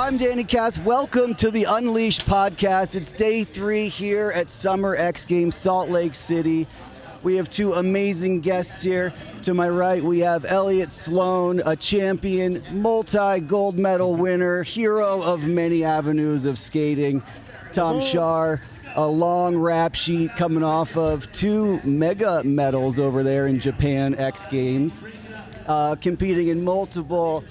I'm Danny Kass. Welcome to the Unleashed podcast. It's day 3 here at Summer X Games, Salt Lake City. We have 2 amazing guests here. To my right, we have Elliot Sloan, a champion, multi-gold medal winner, hero of many avenues of skating. Tom Schaar, a long rap sheet coming off of 2 mega medals over there in Japan X Games. Competing in multiple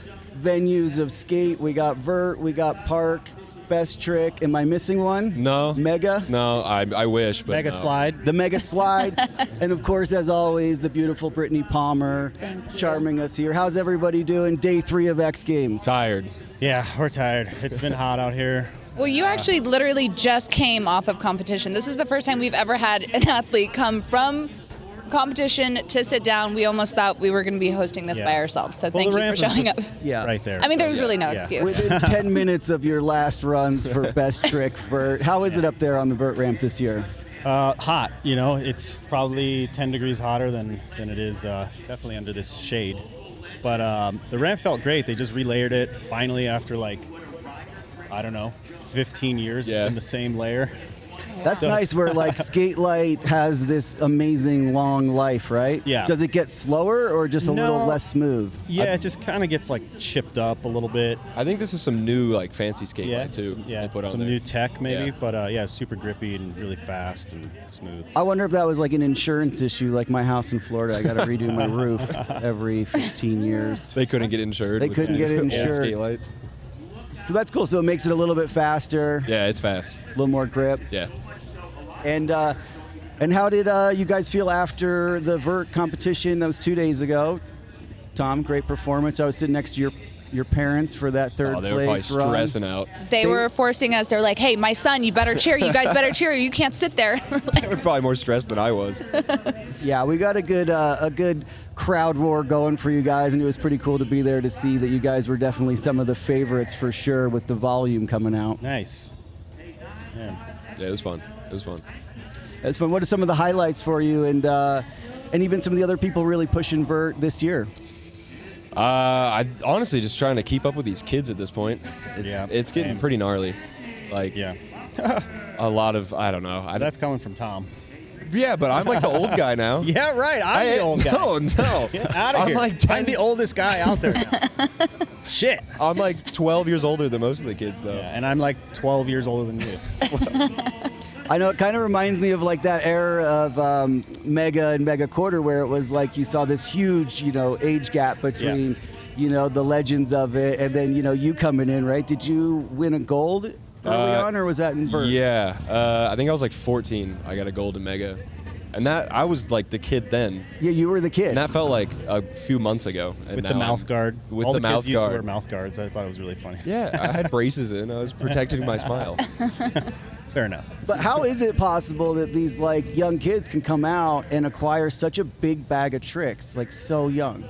venues of skate. We got Vert, we got Park, Best Trick. Am I missing one? No. Mega? No, I wish, but Mega no. Slide. The Mega Slide. And of course, as always, the beautiful Brittney Palmer charming us here. How's everybody doing? Day 3 of X Games. Tired. Yeah, we're tired. It's been hot out here. Well, you actually literally just came off of competition. This is the first time we've ever had an athlete come from competition to sit down. We almost thought we were going to be hosting this by ourselves. So thank you for showing up. Yeah. Right there. I mean, there was really no excuse. Within 10 minutes of your last runs for Best Trick, Vert. How is it up there on the Vert ramp this year? Hot, you know. It's probably 10 degrees hotter than it is definitely under this shade. But the ramp felt great. They just relayered it finally after, like, I don't know, 15 years in the same layer. That's nice where, like, Skate Light has this amazing long life, right? Yeah. Does it get slower or just a little less smooth? Yeah, it just kind of gets, like, chipped up a little bit. I think this is some new, like, fancy skate light, too. Yeah, they put on some there. new tech, maybe. Yeah. But, yeah, super grippy and really fast and smooth. I wonder if that was like an insurance issue, like my house in Florida. I got to redo my roof every 15 years. They couldn't get insured. They with couldn't get it old insured. skate light. So that's cool. So it makes it a little bit faster, Yeah, it's fast. a little more grip. Yeah. And how did you guys feel after the Vert competition? That was 2 days ago. Tom, great performance. I was sitting next to your parents for that third Oh, they were probably place run. stressing out. They were forcing us. They're like, hey, my son, you better cheer. You guys better cheer. You can't sit there. They were probably more stressed than I was. Yeah, we got a good crowd roar going for you guys, and it was pretty cool to be there to see that you guys were definitely some of the favorites for sure with the volume coming out. Nice. Yeah. Yeah, it was fun. It was fun. That's fun. What are some of the highlights for you, and even some of the other people really pushing Vert this year? I honestly just trying to keep up with these kids at this point. It's getting pretty gnarly. Like, a lot of, I don't know. That's coming from Tom. Yeah, but I'm like the old guy now. Yeah, right. I'm the old guy. No. Get out of here. Like I'm the oldest guy out there now. Shit. I'm like 12 years older than most of the kids, though. Yeah, and I'm like 12 years older than you. I know it kind of reminds me of like that era of Mega and Mega Quarter where it was like you saw this huge, age gap between, the legends of it and then, you coming in, right? Did you win a gold early on or was that in Vert? Yeah. I think I was like 14. I got a gold in Mega. And that I was like the kid then. Yeah, you were the kid. And that felt like a few months ago. And With now the mouth guard. With All the the mouth kids used to guard. wear mouth guards. I thought it was really funny. Yeah, I had braces in. I was protecting my smile. Fair enough. But how is it possible that these like young kids can come out and acquire such a big bag of tricks, like so young?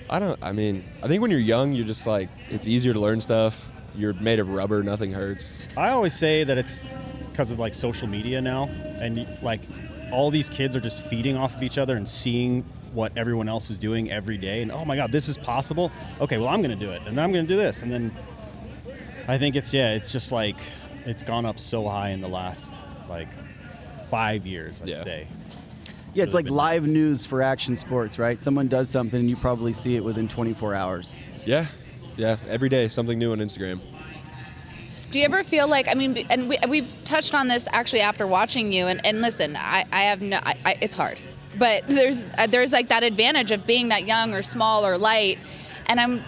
I think when you're young, you're just like, it's easier to learn stuff. You're made of rubber, nothing hurts. I always say that it's because of like social media now, and like all these kids are just feeding off of each other and seeing what everyone else is doing every day, and oh my God, this is possible. Okay, well I'm going to do it, and I'm going to do this, and then I think it's just like it's gone up so high in the last like 5 years, I'd say. Yeah, it's really like live nice. news for action sports, right? Someone does something and you probably see it within 24 hours. Yeah, every day, something new on Instagram. Do you ever feel like, and we've touched on this actually after watching you, and listen, it's hard. But there's like that advantage of being that young or small or light. And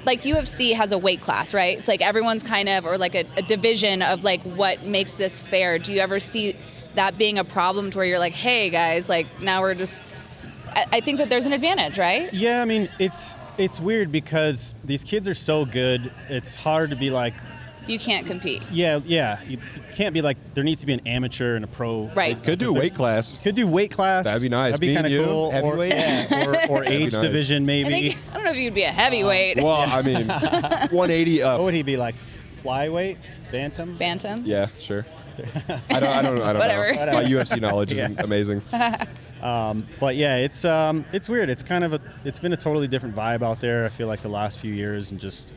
like UFC has a weight class, right? It's like everyone's kind of, or like a division of like what makes this fair. Do you ever see that being a problem to where you're like, hey guys, like now we're just, I think that there's an advantage, right? Yeah, I mean, it's weird because these kids are so good. It's hard to be like, You can't compete. Yeah. You can't be like, there needs to be an amateur and a pro. Right. Could do weight class. Could do weight class. That'd be nice. That'd be Me kind and of you, cool. heavyweight. Or age nice. division, maybe. I don't know if you'd be a heavyweight. Well, I mean, 180 up. What would he be like? Flyweight? Bantam? Bantam. Yeah, sure. I don't Whatever. know. My UFC knowledge is amazing. But yeah, it's weird. It's been a totally different vibe out there. I feel like the last few years, and just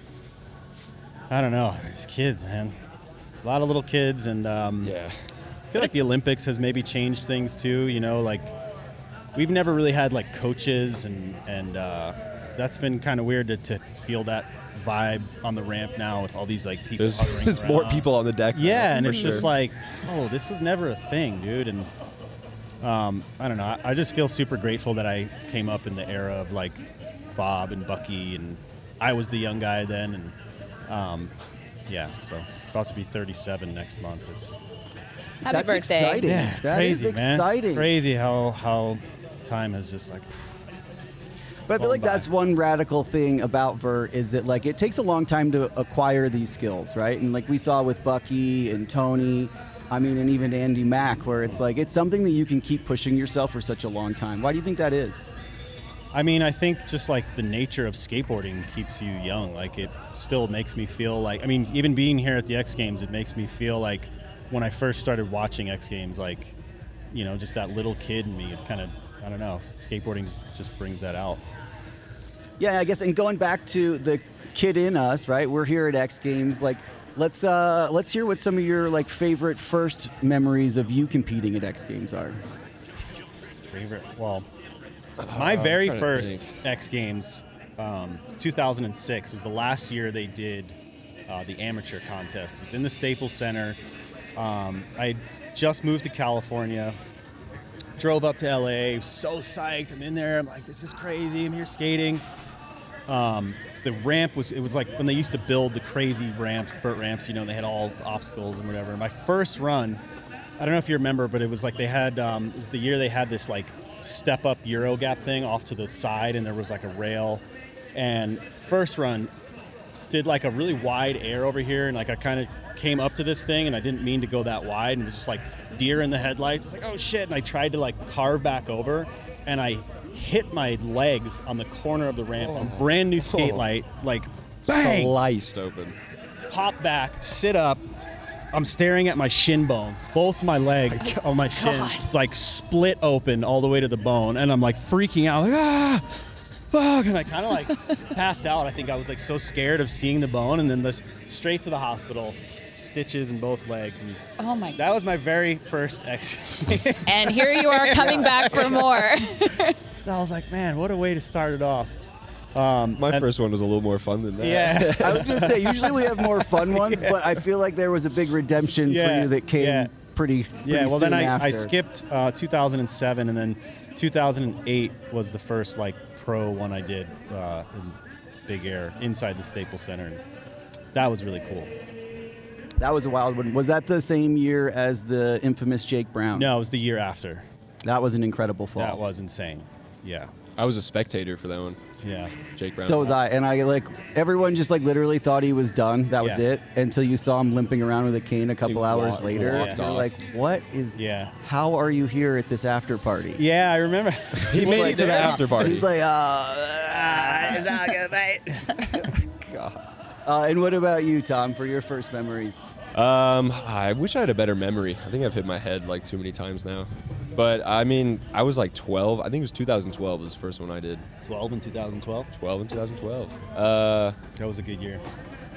I don't know. These kids, man. A lot of little kids, and Yeah. I feel like the Olympics has maybe changed things too. You know, like we've never really had like coaches, and that's been kind of weird to feel that vibe on the ramp now with all these like people hovering There's around. more people on the deck. Yeah, now, and for it's sure. just like, oh, this was never a thing, dude. And I don't know. I just feel super grateful that I came up in the era of like Bob and Bucky, and I was the young guy then, and yeah. So about to be 37 next month. It's Happy That's birthday. exciting. yeah, That crazy, is man. exciting. Crazy how time has just like. But I feel Gone like by. that's one radical thing about Vert is that like it takes a long time to acquire these skills, right? And like we saw with Bucky and Tony, I mean, and even Andy Mack, where it's like it's something that you can keep pushing yourself for such a long time. Why do you think that is? I mean, I think just like the nature of skateboarding keeps you young. Like it still makes me feel like, I mean, even being here at the X Games, it makes me feel like when I first started watching X Games, like, you know, just that little kid in me, it kind of, I don't know, skateboarding just brings that out. Yeah, I guess, and going back to the kid in us, right? We're here at X Games. Like, let's hear what some of your like favorite first memories of you competing at X Games are. Favorite? Well, my very trying to first think. X Games, 2006, was the last year they did the amateur contest. It was in the Staples Center. I just moved to California, drove up to LA, was so psyched. I'm in there. I'm like, this is crazy. I'm here skating. The ramp was like when they used to build the crazy ramps, vert ramps, you know, they had all the obstacles and whatever. My first run, I don't know if you remember, but it was like they had, it was the year they had this like step up Euro gap thing off to the side, and there was like a rail. And first run, did like a really wide air over here, and like I kind of came up to this thing and I didn't mean to go that wide, and it was just like deer in the headlights. I was like, oh shit, and I tried to like carve back over, and I hit my legs on the corner of the ramp on brand new skate light, like bang, Sliced open. pop back, sit up. I'm staring at my shin bones. Both my legs on my shins like split open all the way to the bone, and I'm like freaking out, like fuck, and I kind of like passed out. I think I was like so scared of seeing the bone, and then straight to the hospital, stitches in both legs, and Oh my. that was my very first X. And here you are coming back for more. So I was like, man, what a way to start it off. My first one was a little more fun than that. Yeah. I was going to say, usually we have more fun ones, but I feel like there was a big redemption for you that came pretty well, soon then I after. skipped 2007, and then 2008 was the first like pro one I did in Big Air inside the Staples Center, and that was really cool. That was a wild one. Was that the same year as the infamous Jake Brown? No, it was the year after. That was an incredible fall. That was insane. Yeah. I was a spectator for that one. Yeah. Jake Brown. So was I, and I like everyone just like literally thought he was done. That was Yeah. it until you saw him limping around with a cane a couple hours walked later. off. You're like, what is? Yeah. How are you here at this after party? Yeah, I remember. He made like, it to the after party. He's like, It's all good, mate. and what about you, Tom, for your first memories? I wish I had a better memory. I think I've hit my head like too many times now. But I mean, I was like 12. I think it was 2012 was the first one I did. 12 in 2012. 12 in 2012. That was a good year.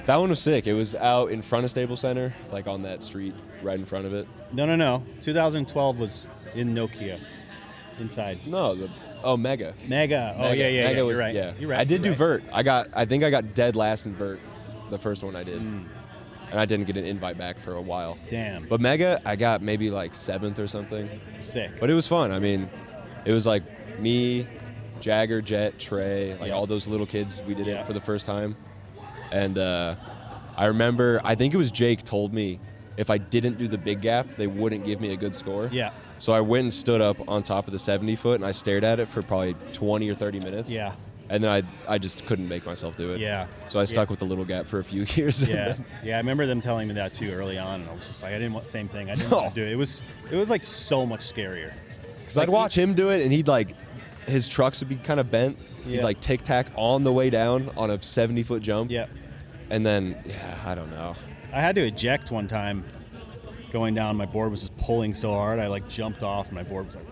That one was sick. It was out in front of Staples Center, like on that street right in front of it. No. 2012 was in Nokia, inside. No, Mega. Mega. Oh, Mega. yeah. Mega was, You're right. yeah. You're right. I did do You're right. Vert. I think I got dead last in Vert, the first one I did. And I didn't get an invite back for a while. Damn. But Mega, I got maybe like 7th or something. Sick. But it was fun. I mean, it was like me, Jagger, Jet, Trey, like all those little kids. We did it for the first time. And I remember, I think it was Jake told me if I didn't do the big gap, they wouldn't give me a good score. Yeah. So I went and stood up on top of the 70 foot and I stared at it for probably 20 or 30 minutes. Yeah. And then I just couldn't make myself do it. Yeah. So I stuck with the little gap for a few years. Yeah. I remember them telling me that too early on, and I was just like, I didn't want same thing. I didn't want to do it. It was like so much scarier. Because I'd watch him do it, and he'd like, his trucks would be kind of bent. Yeah. He'd like tic tac on the way down on a 70-foot jump. Yeah. And then, I don't know. I had to eject one time going down. My board was just pulling so hard. I like jumped off, and my board was like,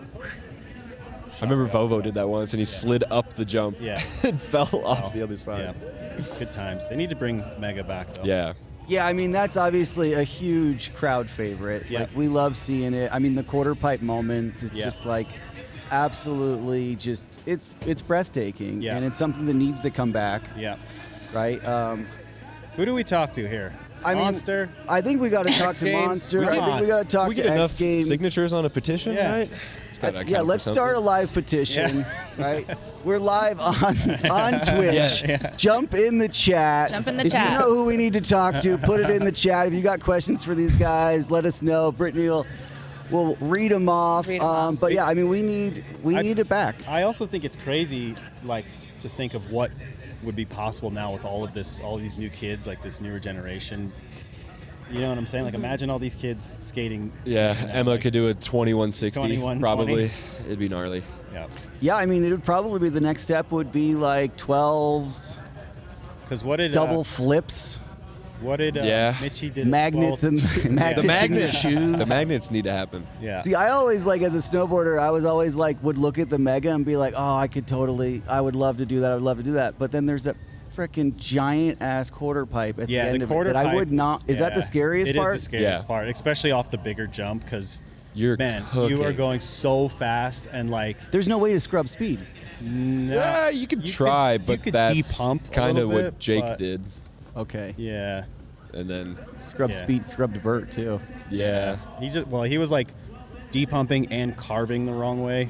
I remember Vovo did that once, and he slid up the jump Yeah. and fell Wow. off the other side. Yeah. Good times. They need to bring Mega back, though. Yeah. Yeah, I mean, that's obviously a huge crowd favorite. Yep. Like, we love seeing it. I mean, the quarter pipe moments, it's Yeah. just like absolutely just, it's breathtaking. Yeah. And it's something that needs to come back, Yeah. right? Who do we talk to here? I mean, Monster? I think we got to talk X to Games? Monster. Come I think on. we got to talk we to get X enough Games. signatures on a petition, Yeah. right? It's gotta count Yeah, for let's something. start a live petition, right? We're live on Twitch. Yes. Yeah. Jump in the chat. Jump in the if chat. you know who we need to talk to, put it in the chat. If you got questions for these guys, let us know. Brittney will read them off. Read 'em off. But yeah, I mean, we need it back. I also think it's crazy, like, to think of what would be possible now with all of these new kids, like this newer generation. You know what I'm saying? Like, imagine all these kids skating. Yeah, Emma like, could do a 2160, 21, probably. 20. It'd be gnarly. Yeah. Yeah, I mean, it would probably be the next step would be like 12s, Because what did double flips, Yeah. Mitchie did? magnets, and The magnets in magnets, the shoes. the magnets need to happen. Yeah. See, I always like as a snowboarder, I was always like would look at the Mega and be like, oh, I would love to do that. I would love to do that. But then there's that freaking giant ass quarter pipe at the end the of quarter it that pipe. I would not. Is that the scariest It part? is the scariest Yeah. part, especially off the bigger jump, because You're man, cooking. you are going so fast and like. There's no way to scrub speed. No, Yeah, you could try, you but could that's de-pump a kind of little what bit, Jake but- did. Okay. Yeah. And then, Scrub Yeah. speed, scrubbed Vert too. yeah. He was like depumping and carving the wrong way,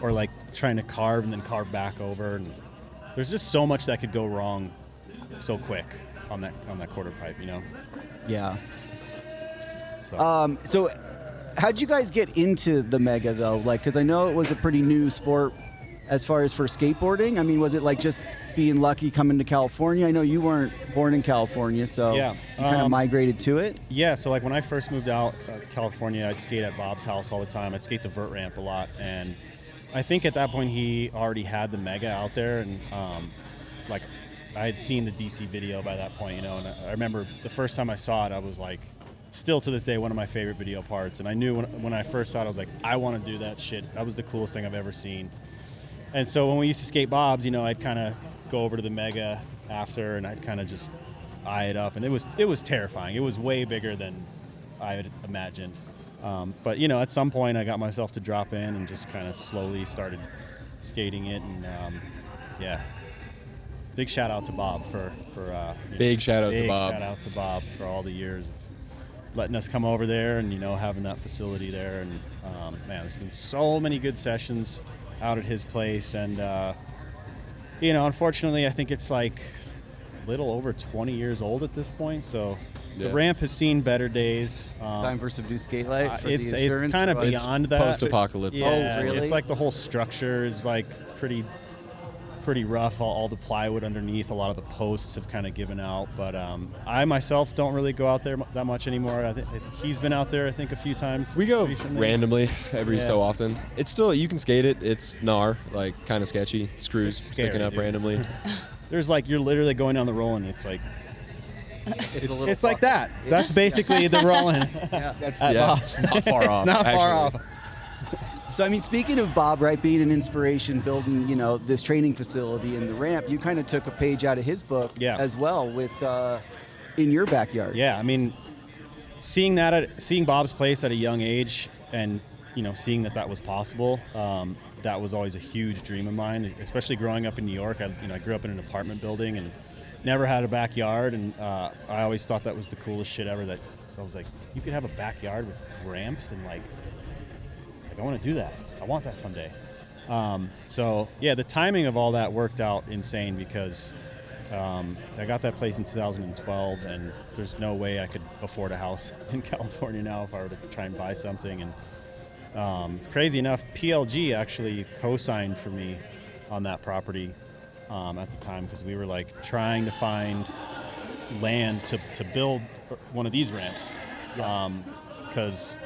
or like trying to carve and then carve back over, and there's just so much that could go wrong so quick on that quarter pipe, you know. Yeah. So So, how'd you guys get into the Mega though? Like, because I know it was a pretty new sport as far as for skateboarding. I mean, was it like just being lucky coming to California? I know you weren't born in California, so Yeah. you kind of migrated to it. yeah, so like when I first moved out to California, I'd skate at Bob's house all the time. I'd skate the vert ramp a lot, and I think at that point he already had the Mega out there, and like I had seen the DC video by that point, you know. And I remember the first time I saw it, I was like, still to this day, one of my favorite video parts. And I knew when I first saw it, I was like, I want to do that shit. That was the coolest thing I've ever seen. And so when we used to skate Bob's, you know, I'd kind of go over to the Mega after, and I'd kind of just eye it up, and it was terrifying. It was way bigger than I had imagined. But you know, at some point, I got myself to drop in and just kind of slowly started skating it, and yeah. Big shout out to Bob for Big shout out to big Bob. shout out to Bob for all the years of letting us come over there and, you know, having that facility there. And man, there's been so many good sessions out at his place, and you know, unfortunately, I think it's like a little over 20 years old at this point. So the Yeah. ramp has seen better days. Time for some new skate light. For It's the insurance, kind of but- It's beyond that. post-apocalyptic. Yeah, Oh, really? it's like the whole structure is like pretty rough. All the plywood underneath, a lot of the posts have kind of given out. But I myself don't really go out there that much anymore. I think he's been out there, I think, a few times. We go recently. randomly every Yeah. so often. It's still, you can skate it. It's gnar, like kind of sketchy. Screws It's scary, sticking up dude. randomly. There's like, you're literally going down the roll, and it's like It's a little it's like fucked that. up. That's basically the rolling. That's At Bob's. it's not far off. It's not far actually. off. So I mean, speaking of Bob, right, being an inspiration, building, you know, this training facility and the ramp, you kind of took a page out of his book Yeah. as well with in your backyard. Yeah, I mean, seeing Bob's place at a young age, and you know, seeing that was possible, that was always a huge dream of mine. Especially growing up in New York, I grew up in an apartment building and never had a backyard, and I always thought that was the coolest shit ever. That I was like, you could have a backyard with ramps, and like I want to do that. I want that someday. So yeah, the timing of all that worked out insane, because I got that place in 2012, and there's no way I could afford a house in California now if I were to try and buy something. And it's crazy enough, PLG actually co-signed for me on that property at the time, because we were like trying to find land to build one of these ramps, because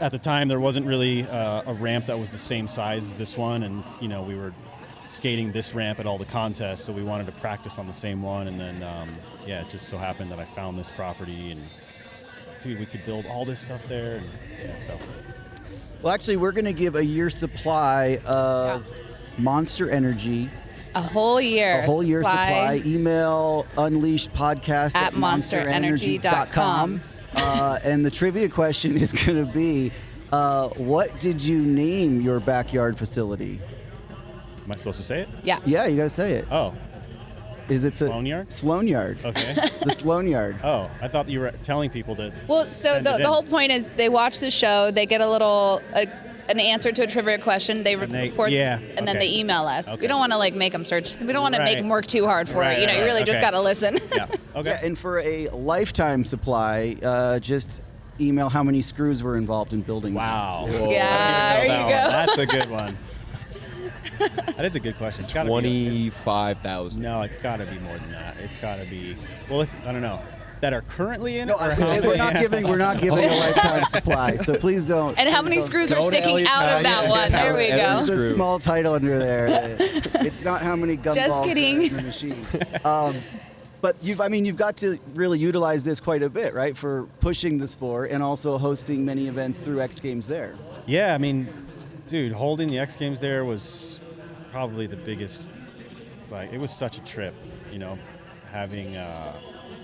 at the time there wasn't really a ramp that was the same size as this one, and you know, we were skating this ramp at all the contests, so we wanted to practice on the same one. And then yeah, it just so happened that I found this property, and it's like, dude, we could build all this stuff there. And yeah, so Well, actually, we're going to give a year's supply of Monster Energy. A whole year supply. Email unleashedpodcast at monsterenergy.com. And the trivia question is going to be, what did you name your backyard facility? Am I supposed to say it? Yeah. Yeah, you got to say it. Oh. Is it the Sloan Yard? Sloan Yard. Okay. The Sloan Yard. Oh, I thought you were telling people to. Well, so the whole point is they watch the show, they get a little an answer to a trivia question, they report, and then they email us. Okay. We don't want to make them search. We don't want to make them work too hard for it. You really just got to listen. Yeah. Okay. Yeah, and for a lifetime supply, just email how many screws were involved in building. Wow. Whoa. Yeah, there you go. That's a good one. That is a good question. It's got 25,000. No, it's got to be more than that. It's got to be. Well, I don't know. That are currently in it. No, we're not giving a lifetime supply. So please don't. And how many screws are sticking Elliot's out of that one? There we There's go. a small title under there. It's not how many gumballs are in the machine. But you've got to really utilize this quite a bit, right, for pushing the sport and also hosting many events through X Games there. Yeah, I mean, dude, holding the X Games there was probably the biggest. Like, it was such a trip, having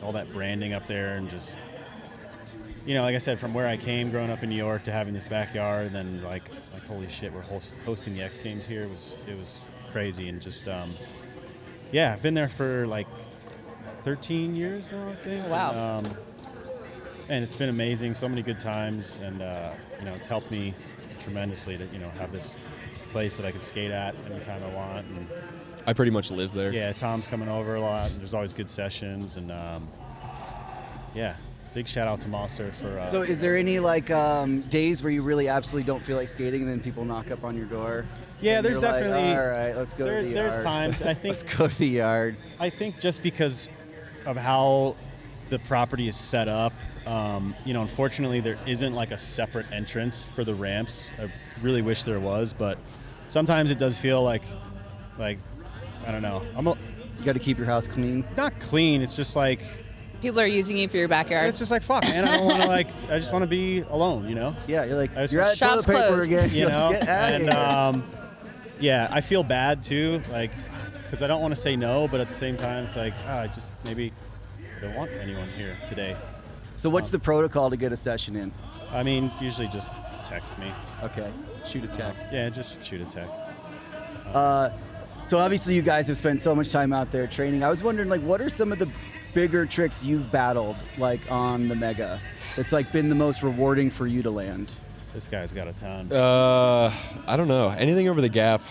all that branding up there and just, like I said, from where I came growing up in New York to having this backyard, and then like holy shit, we're hosting the X Games here. It was crazy, and just I've been there for like 13 years now, I think. Wow. And it's been amazing. So many good times, and it's helped me tremendously to have this place that I can skate at anytime I want. And I pretty much live there. yeah, Tom's coming over a lot, and there's always good sessions, and big shout out to Monster for. So, is there any days where you really absolutely don't feel like skating, and then people knock up on your door? Yeah, and there's you're like, definitely. all right, let's go to the yard. There's times I think. Let's go to the yard. I think just because of how the property is set up, unfortunately there isn't like a separate entrance for the ramps. I really wish there was, but sometimes it does feel like I don't know. You got to keep your house clean. Not clean. It's just like People are using you for your backyard. it's just like fuck, man. I don't want to I just want to be alone, Yeah, you're like, I just you're at Shop's toilet paper closed. again. Get out of here. I feel bad too, because I don't want to say no, but at the same time, it's like I just maybe I don't want anyone here today. So what's the protocol to get a session in? I mean, usually just text me. Okay, shoot a text. Yeah, just shoot a text. So obviously you guys have spent so much time out there training. I was wondering, what are some of the bigger tricks you've battled, on the Mega, that's been the most rewarding for you to land? This guy's got a ton. I don't know. Anything over the gap.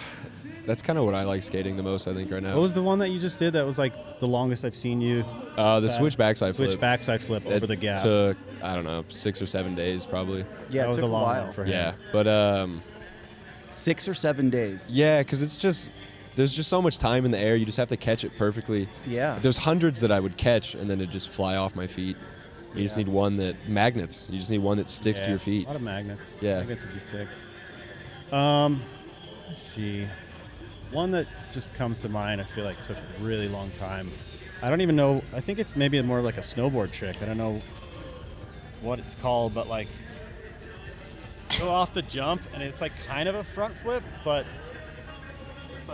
That's kind of what I like skating the most, I think, right now. What was the one that you just did that was the longest I've seen you? The switch backside flip. Switch backside flip over the gap. Took, I don't know, 6 or 7 days probably. Yeah, that was it took a long while. one for him. Yeah, but 6 or 7 days. yeah, because there's just so much time in the air. You just have to catch it perfectly. Yeah. There's hundreds that I would catch, and then it'd just fly off my feet. You just need magnets. You just need one that sticks to your feet. A lot of magnets. Yeah. Magnets would be sick. Let's see. One that just comes to mind, I feel like took a really long time. I don't even know. I think it's maybe more like a snowboard trick. I don't know what it's called, but go off the jump, and it's kind of a front flip, but it's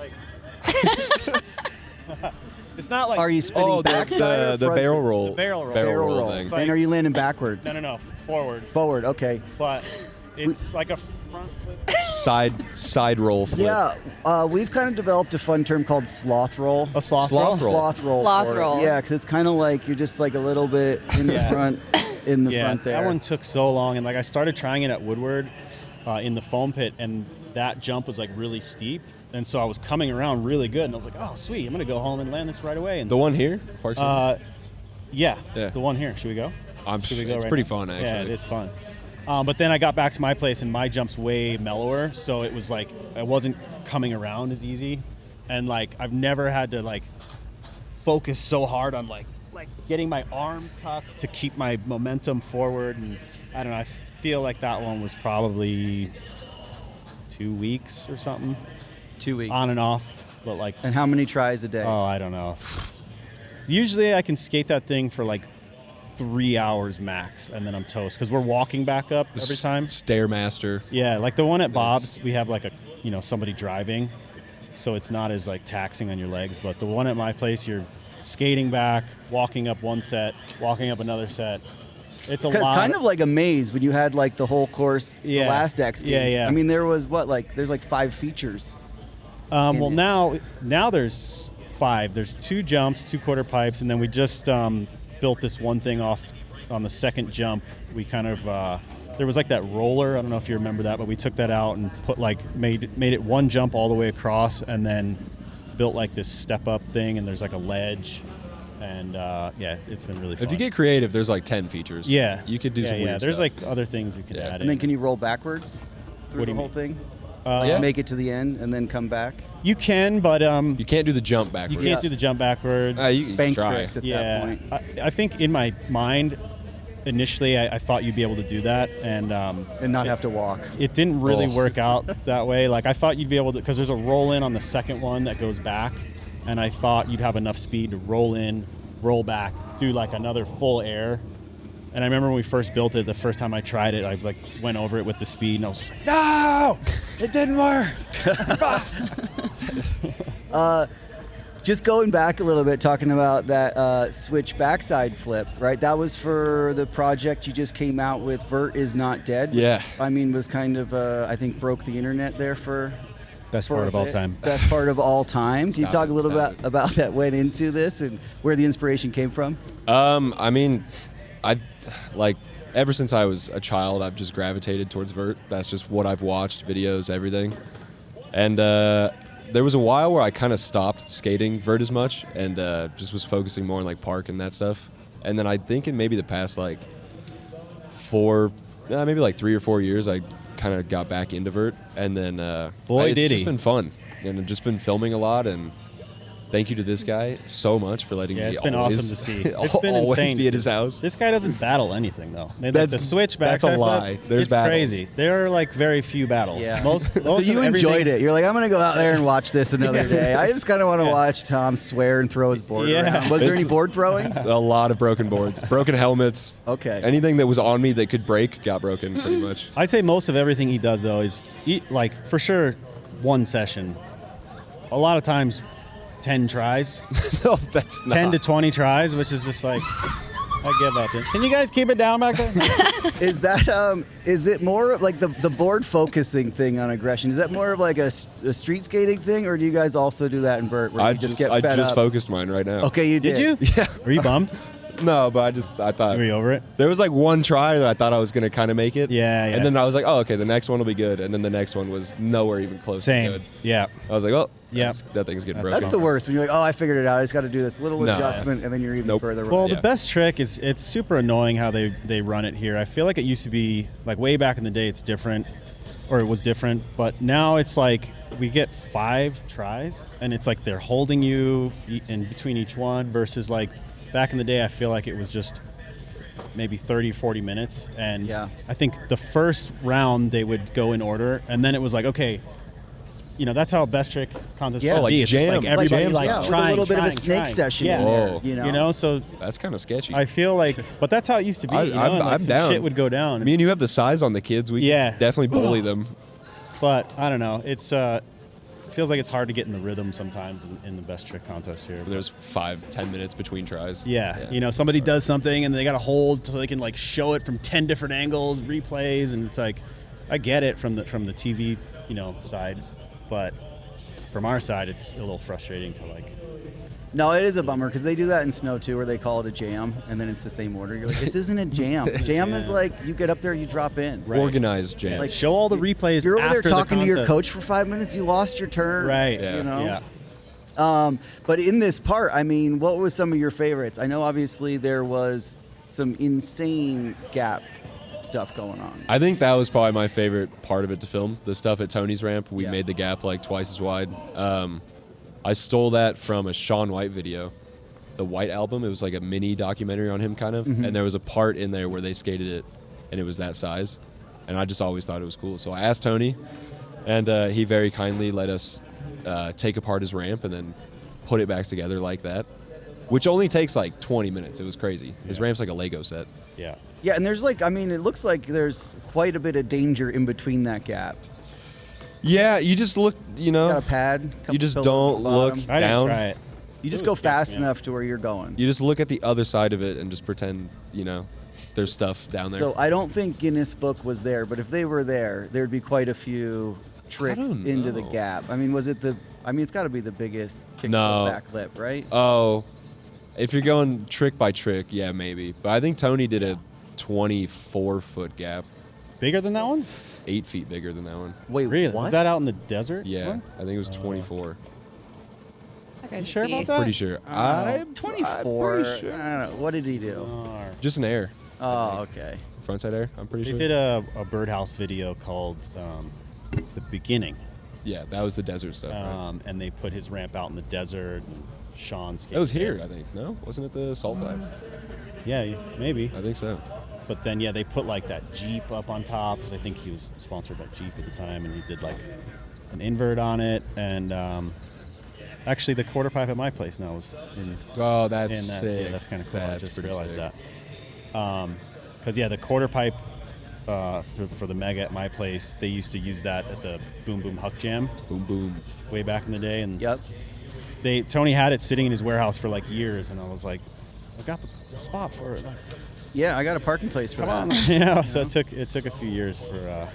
it's not like. Are you spinning backside or the front? barrel roll. The barrel roll. Barrel roll roll. thing. And are you landing backwards? No, forward. Forward, okay. But it's like a front flip. Side roll flip. Yeah, we've kind of developed a fun term called sloth roll. A sloth Sloth roll. roll. Sloth roll. Sloth for it. roll. Yeah, because it's kind of you're just a little bit in the Yeah. front, front there. That one took so long, and I started trying it at Woodward in the foam pit, and that jump was really steep, and so I was coming around really good, and I was like, oh sweet, I'm gonna go home and land this right away. And The one here? Park Center? yeah, Yeah. the one here. Should we go? Should we go it's right pretty now? fun, actually. Yeah, it is fun. But then I got back to my place, and my jump's way mellower, so it was I wasn't coming around as easy, and I've never had to focus so hard on getting my arm tucked to keep my momentum forward, and I don't know. I feel like that one was probably 2 weeks or something, 2 weeks. on and off, but And how many tries a day? oh, I don't know. Usually I can skate that thing for 3 hours max, and then I'm toast because we're walking back up every time. Stairmaster. Yeah, like the one at Bob's, we have like somebody driving, so it's not as like taxing on your legs. But the one at my place, you're skating back, walking up one set, walking up another set. It's a lot. Kind of like a maze when you had like the whole course, the last X Games. Yeah. I mean, there was there's like 5 features. Well, now there's 5. There's 2 jumps, 2 quarter pipes, and then we just built this one thing off on the second jump. We kind of there was like that roller. I don't know if you remember that, but we took that out and made it one jump all the way across, and then built like this step up thing. And there's like a ledge, and it's been really fun. If you get creative, there's like 10 features. Yeah, you could do some weird There's stuff. like other things you can add. And then can you roll backwards through What do the you whole thing? Yeah. Make it to the end and then come back. You can, but You can't do the jump backwards. you can't do the jump backwards. You can Bank try. tricks at that point. I think in my mind, initially, I thought you'd be able to do that, and not have to walk. it didn't really Oh. work out that way. Like I thought you'd be able to, because there's a roll in on the second one that goes back, and I thought you'd have enough speed to roll in, roll back, do like another full air. And I remember when we first built it, the first time I tried it, I like went over it with the speed, and I was just like, no, it didn't work. Just going back a little bit, talking about that switch backside flip, right? That was for the project you just came out with, Vert is Not Dead. which, Yeah. I mean, was kind of, I think, broke the internet there for Best for part a of all bit. time. Best part of all time. Can you Stop talk it, a little stop bit about that went into this and where the inspiration came from? I mean, I like ever since I was a child, I've just gravitated towards vert. That's just what I've watched, videos, everything. And there was a while where I kind of stopped skating vert as much and just was focusing more on like park and that stuff. And then I think in maybe the past like maybe like 3 or 4 years, I kind of got back into vert. And then it's just been fun, and I've just been filming a lot. And thank you to this guy so much for letting me. It's been always, awesome to see. It's been always insane be to at his see. house. This guy doesn't battle anything though. Like, That's- the switch that's a backside lie. flip, There's it's battles. crazy. There are like very few battles. Yeah. Most So you of enjoyed everything- it. You're like, I'm going to go out there and watch this another day. I just kind of want to watch Tom swear and throw his board Yeah. around. Was there It's- any board throwing? A lot of broken boards, broken helmets. Okay. Anything that was on me that could break got broken pretty much. I'd say most of everything he does though is like for sure one session. A lot of times 10 tries, No, that's not. 10 to 20 tries, which is just like I give up. Can you guys keep it down back there? Is that is it more of like the board focusing thing on aggression? Is that more of like a street skating thing, or do you guys also do that in vert where I you just get I fed just up? focused mine right now. Okay, you Did did. you? Yeah. Were you bummed? No, but I thought Were you over it? there was like one try that I thought I was gonna kind of make it. Yeah, yeah. And then I was like, oh, okay, the next one will be good. And then the next one was nowhere even close Same. to good. Yeah. I was like, oh, Yeah. that thing's getting That's broken. That's the worst when you're like, oh, I figured it out. I just got to do this little No. adjustment, and then you're even Nope. further. Well, Yeah. the best trick is it's super annoying how they run it here. I feel like it used to be like way back in the day it's different, or it was different, but now it's like we get 5 tries and it's like they're holding you in between each one versus like back in the day I feel like it was just maybe 30, 40 minutes. And Yeah. I think the first round they would go in order and then it was like, okay, you know, that's how best trick contests Yeah. will like be. It's just jam. like everybody Jams like now. with trying, a little bit of a trying, snake trying. session Yeah. in there, Whoa. you know? You know, so That's kind of sketchy. I feel like, but that's how it used to be. I- you know, I'm- and, like, I'm some down. Shit would go down. Me and you have the size on the kids. We Yeah. could definitely bully them. But I don't know. It's feels like it's hard to get in the rhythm sometimes in the best trick contest here. There's 5-10 minutes between tries. Yeah, you know, somebody does something and they got to hold so they can like show it from 10 different angles, replays, and it's like, I get it from the TV, you know, side, but from our side, it's a little frustrating to like. No, it is a bummer because they do that in snow too, where they call it a jam, and then it's the same order. You're like, this isn't a jam. Jam is like you get up there, you drop in. Right. Organized jam. Like, Show all the replays. You're over after there talking the to your contest. coach for 5 minutes. You lost your turn. Right. Yeah. You know. Yeah. But in this part, I mean, what was some of your favorites? I know obviously there was some insane gap stuff going on. I think that was probably my favorite part of it to film. The stuff at Tony's ramp, we Yeah. made the gap like twice as wide. I stole that from a Shaun White video, the White album. It was like a mini documentary on him kind of, and there was a part in there where they skated it, and it was that size, and I just always thought it was cool. So I asked Tony, and he very kindly let us take apart his ramp and then put it back together like that. which only takes like 20 minutes. It was crazy. His ramp's like a Lego set. Yeah. Yeah, and there's like, I mean, it looks like there's quite a bit of danger in between that gap. Yeah, you just look, you know. Got a pad. You just pillows at don't the look bottom. I didn't down. try it. You just It go was fast good, yeah. enough to where you're going. You just look at the other side of it and just pretend, you know, there's stuff down there. So I don't think Guinness Book was there, but if they were there, there'd be quite a few tricks don't into the know. gap. I mean, was it the? I mean, it's got to be the biggest kick No. back lip, right? Oh, if you're going trick by trick, yeah, maybe. But I think Tony did a 24-foot gap, Bigger than that one? 8 feet bigger than that one. Wait, Really? what? Was that out in the desert? Yeah, one? I think it was 24. That guy's You sure a about beast. that? Pretty sure. I'm 24. pretty sure. I don't know. What did he do? Oh. Just an air, Oh, okay. frontside air. I'm pretty They sure. did a birdhouse video called The Beginning. Yeah, that was the desert stuff. Right? And they put his ramp out in the desert. And Sean skated That was there. here, I think. No, wasn't it the Salt Flats? Yeah, maybe. I think so. But then, yeah, they put like that Jeep up on top because I think he was sponsored by Jeep at the time, and he did like an invert on it. And actually, the quarter pipe at my place now was in Oh, that's in that. sick. Yeah, that's kind of cool. I That's just pretty realized sick. that. Because yeah, the quarter pipe for the Mega at my place, they used to use that at the Boom Boom Huck Jam Boom, boom. way back in the day, and Yep. Tony had it sitting in his warehouse for like years, and I was like, I got the spot for it. Like, Yeah, I got a parking place for come that. on, yeah. So it took a few years for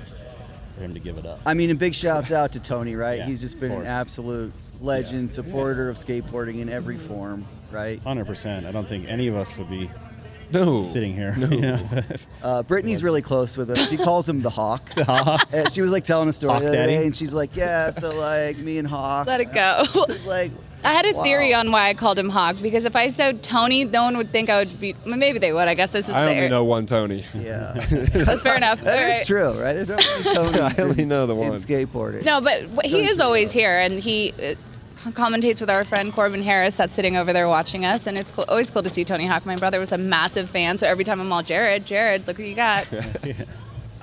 him to give it up. I mean, and big shouts out to Tony, right? Yeah, He's just been of an course. absolute legend, supporter of skateboarding in every form, right? 100%. I don't think any of us would be No. sitting here. No. you know? Brittney's really close with him. She calls him the Hawk. She was like telling a story Hawk the other Daddy? day, and she's like, "Yeah, so like me and Hawk." Let it go. It's like, I had a theory wow. on why I called him Hawk, because if I said Tony, no one would think I would be. Maybe they would. I guess this is I only there. know one Tony. Yeah, That's fair enough. that All is right. true, right? There's not many Tonys I only know the in one. skateboarding. No, but he Tony's is always the hero. here, and he commentates with our friend Corbin Harris that's sitting over there watching us, and it's always cool to see Tony Hawk. My brother was a massive fan, so every time I'm all, Jared, look what you got.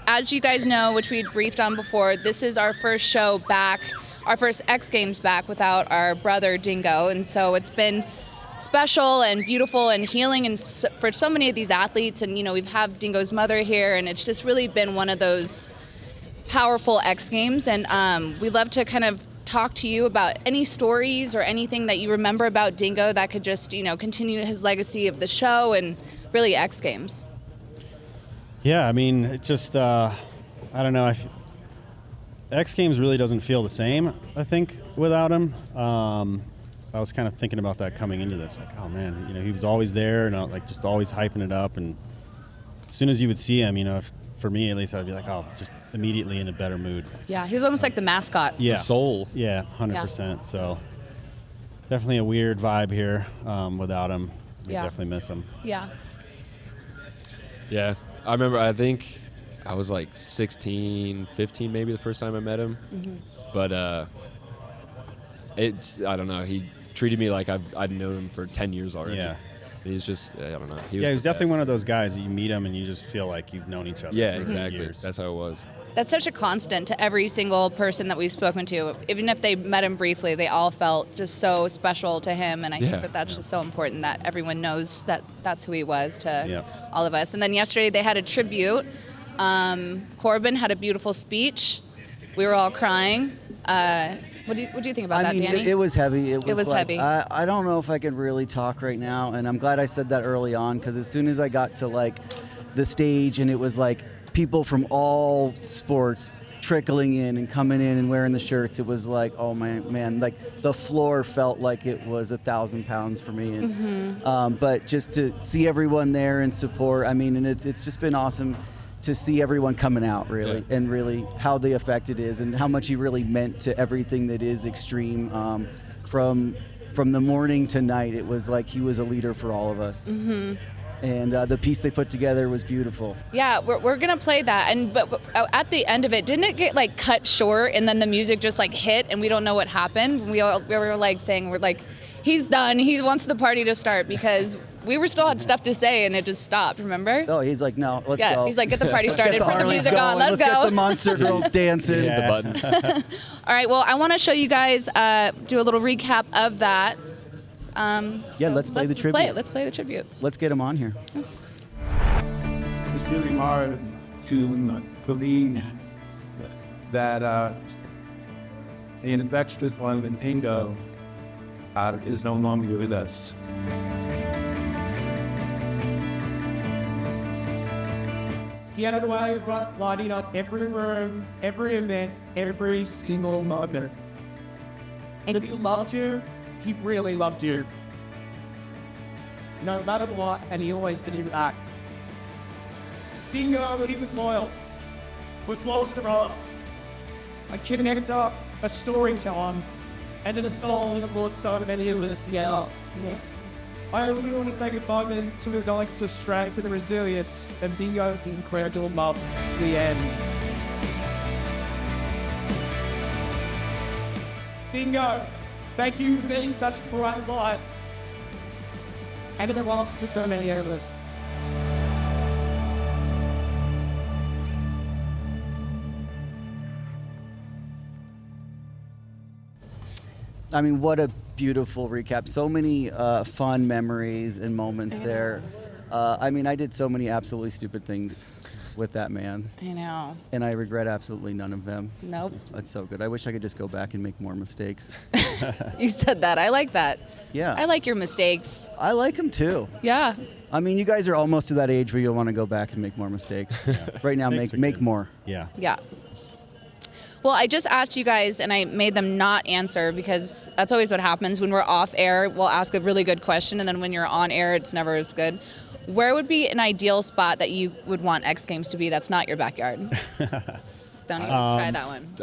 As you guys know, which we briefed on before, this is our first show back, our first X Games back without our brother Dingo, and so it's been special and beautiful and healing and for so many of these athletes, and we've had Dingo's mother here, and it's just really been one of those powerful X Games, and we'd love to kind of talk to you about any stories or anything that you remember about Dingo that could just continue his legacy of the show and really X Games. Yeah, I mean, it just, I don't know. X Games really doesn't feel the same, I think, without him. I was kind of thinking about that coming into this. Like, oh, man, he was always there and like just always hyping it up. And as soon as you would see him, for me at least, I'd be like, oh, just immediately in a better mood. Yeah, he was almost like the mascot. Yeah. The soul. Yeah, 100%. So definitely a weird vibe here without him. We Yeah. definitely miss him. Yeah. Yeah. I remember, I think I was like 16, 15 maybe the first time I met him. Mm-hmm. But I don't know. He treated me like I'd known him for 10 years already. Yeah. He's just, I don't know. He was definitely one of those guys that you meet him and you just feel like you've known each other Yeah, for exactly. years. That's how it was. That's such a constant to every single person that we've spoken to. Even if they met him briefly, they all felt just so special to him. And I think that that's just so important that everyone knows that that's who he was to all of us. And then yesterday they had a tribute. Corbin had a beautiful speech. We were all crying. What do you think about that, Danny? It was heavy. It was like, heavy. I don't know if I can really talk right now, and I'm glad I said that early on, because as soon as I got to like the stage and it was like people from all sports trickling in and coming in and wearing the shirts, it was like, oh man, like the floor felt like it was 1,000 pounds for me. And but just to see everyone there and support, I mean, and it's just been awesome to see everyone coming out, really, and really how the effect it is and how much he really meant to everything that is extreme. From the morning to night, it was like he was a leader for all of us. And the piece they put together was beautiful. Yeah, we're gonna play that, but at the end of it, didn't it get like cut short, and then the music just like hit, and we don't know what happened? We were like saying, we're like, he's done. He wants the party to start, because we were still had stuff to say, and it just stopped. Remember? Oh, he's like, no, let's go. Yeah, he's like, get the party Let's started, get put the Harleys music going. on, let's go. Get the Monster Girls dancing. Yeah. The button. All right, well, I want to show you guys, do a little recap of that. Yeah, let's play the tribute. Let's play the tribute. Let's get him on here. Let's. It's really hard to believe that the infectious one in Dingo is no longer with us. He had a way of lighting up every room, every event, every single moment. And if he loved you, he really loved you. No matter what, and he always did it back. Dingo, he was loyal. With close to rock. A connector, a storyteller, and a soul that brought so many of us together. I also want to take a moment to acknowledge the strength and the resilience of Dingo's incredible love to the end. Dingo, thank you for being such a bright light and a love to so many of us. I mean, what a beautiful recap. So many fun memories and moments there. I mean, I did so many absolutely stupid things with that man, I know. and I regret absolutely none of them. Nope. That's so good. I wish I could just go back and make more mistakes. You said that. I like that. Yeah. I like your mistakes. I like them too. Yeah. I mean, you guys are almost to that age where you'll want to go back and make more mistakes. Right now, Mistakes are make good. more. Yeah. Yeah. Well, I just asked you guys, and I made them not answer because that's always what happens. When we're off air, we'll ask a really good question, and then when you're on air, it's never as good. Where would be an ideal spot that you would want X Games to be that's not your backyard? Don't even try that one.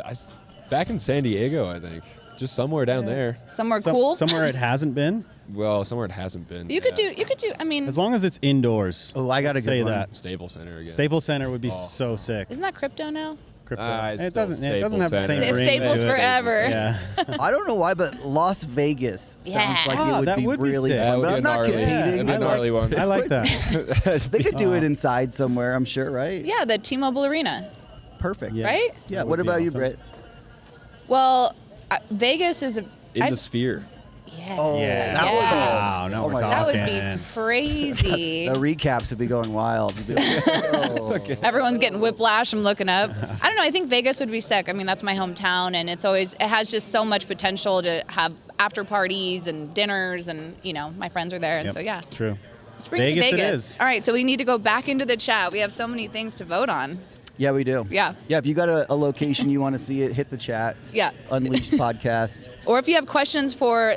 Back in San Diego, I think. Just somewhere down there. Somewhere cool? Somewhere it hasn't been. Well, somewhere it hasn't been. You could do, I mean, As long as it's indoors. Oh, I got a good say one. that. Staples Center again. Staples Center would be so sick. isn't that crypto now? Crypto. It's it still doesn't have the Staples same Center. ring Staples to it. forever. Yeah. I don't know why, but Las Vegas Yeah. sounds like Ah, it that would would be be really sick. fun. That would But be I'm a not gnarly, competing. that'd be a gnarly one. I like that. They could do it inside somewhere, I'm sure, right? Yeah, the T-Mobile Arena, Perfect. Yeah. right? Yeah. That What would be about you, awesome. Britt? Well, Vegas is a... In I'd- the Sphere. Yeah. Oh, Yeah. that would Wow, now Oh we're my God. That would talking. be crazy. The recaps would be going wild. You'd be like, oh. Everyone's getting whiplash. I'm looking up. I don't know. I think Vegas would be sick. I mean, that's my hometown, and it has just so much potential to have after parties and dinners, and my friends are there, and Yep. so yeah. True. Let's bring it to Vegas it Vegas. is. All right, so we need to go back into the chat. We have so many things to vote on. Yeah, we do. Yeah. Yeah, if you got a location you want to see it, hit the chat. Yeah. Unleashed Podcast. Or if you have questions for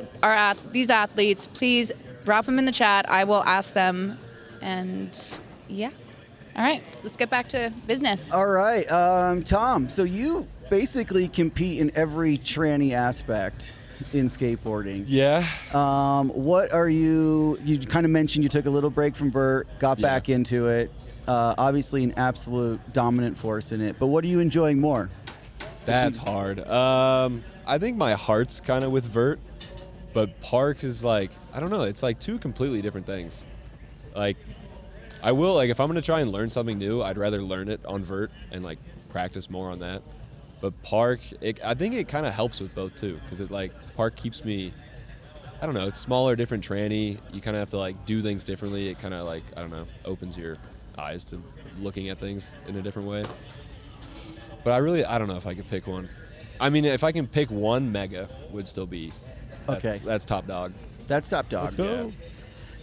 these athletes, please drop them in the chat. I will ask them, and yeah. All right, let's get back to business. All right, Tom, so you basically compete in every tranny aspect in skateboarding. Yeah. What are you kind of mentioned you took a little break from Vert, got Yeah. back into it. Obviously an absolute dominant force in it, but what are you enjoying more? That's hard. I think my heart's kind of with Vert, but Park is like, I don't know, it's like two completely different things. Like, I will, like, if I'm going to try and learn something new, I'd rather learn it on Vert and, like, practice more on that. But Park, I think it kind of helps with both, too, because it, like, Park keeps me, I don't know, it's smaller, different tranny. You kind of have to, like, do things differently. It kind of, like, I don't know, opens your eyes to looking at things in a different way. But I don't know if I could pick one. I mean, if I can pick one, Mega would still be, that's top dog. That's top dog. Let's go.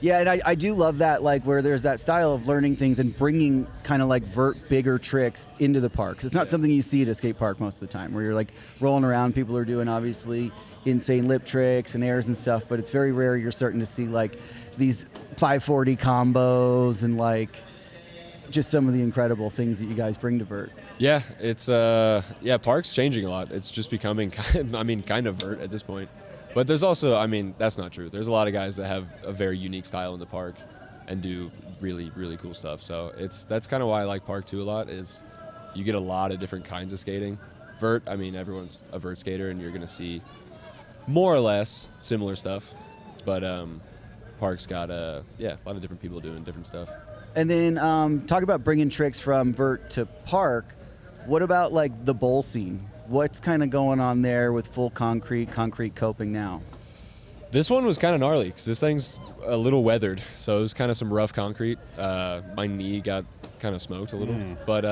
Yeah, and I do love that, like, where there's that style of learning things and bringing kind of like Vert bigger tricks into the park. 'Cause it's not something you see at a skate park most of the time, where you're like rolling around, people are doing obviously insane lip tricks and airs and stuff, but it's very rare you're starting to see like these 540 combos and like just some of the incredible things that you guys bring to Vert. Yeah, it's Park's changing a lot. It's just becoming kind of Vert at this point. But there's also, I mean, that's not true. There's a lot of guys that have a very unique style in the park and do really, really cool stuff. So that's kind of why I like Park too a lot, is you get a lot of different kinds of skating. Vert, I mean, everyone's a Vert skater and you're going to see more or less similar stuff. But Park's got a lot of different people doing different stuff. And then talk about bringing tricks from Vert to Park. What about like the bowl scene? What's kind of going on there with full concrete coping now? This one was kind of gnarly because this thing's a little weathered, so it was kind of some rough concrete. My knee got kind of smoked a little, but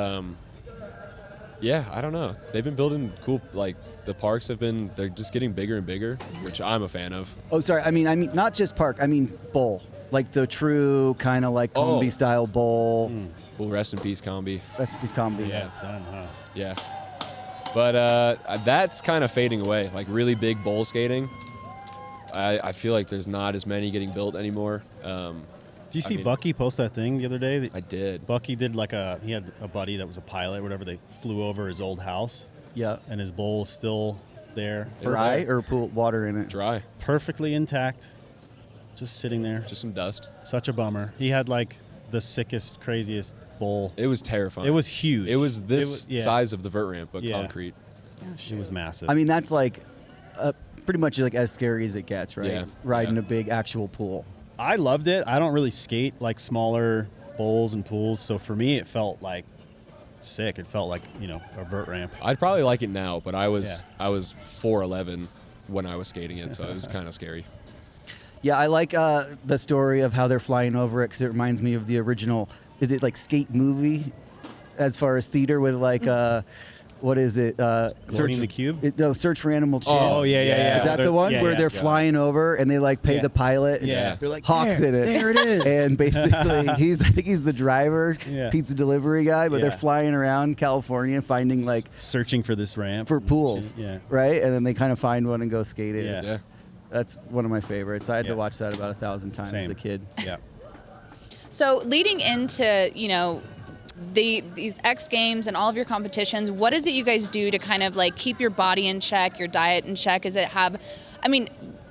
yeah, I don't know. They've been building cool, like the parks they're just getting bigger and bigger, which I'm a fan of. Oh, sorry. I mean, not just park. I mean bowl, like the true kind of like combi style bowl. Well, rest in peace, combi. Rest in peace, combi. Yeah, it's done, huh? Yeah, but that's kind of fading away. Like really big bowl skating. I feel like there's not as many getting built anymore. Did you see Bucky post that thing the other day? I did. Bucky did he had a buddy that was a pilot or whatever. They flew over his old house. Yeah. And his bowl's still there. Dry or pool water in it? Dry. Perfectly intact. Just sitting there. Just some dust. Such a bummer. He had like the sickest, craziest bowl. It was terrifying. It was huge. It was this size of the vert ramp, but concrete. It was massive. I mean, that's like pretty much like as scary as it gets, right? Yeah. Riding a big actual pool. I loved it. I don't really skate like smaller bowls and pools, so for me it felt like sick. It felt like, a vert ramp. I'd probably like it now, but I was 4'11" when I was skating it, so it was kind of scary. Yeah, I like the story of how they're flying over it because it reminds me of the original. Is it like skate movie, as far as theater with like what is it? Search the Cube? No, Search for Animal Chin. Oh yeah. Is that the one where they're flying over and they like pay the pilot? And they're like Hawks in it. There it is. And basically, I think he's the driver, pizza delivery guy, but they're flying around California finding like searching for this ramp for pools. Right, and then they kind of find one and go skate it. Yeah. That's one of my favorites. I had to watch that about 1,000 times as a kid. Yeah. So leading into, these X Games and all of your competitions, what is it you guys do to kind of like keep your body in check, your diet in check?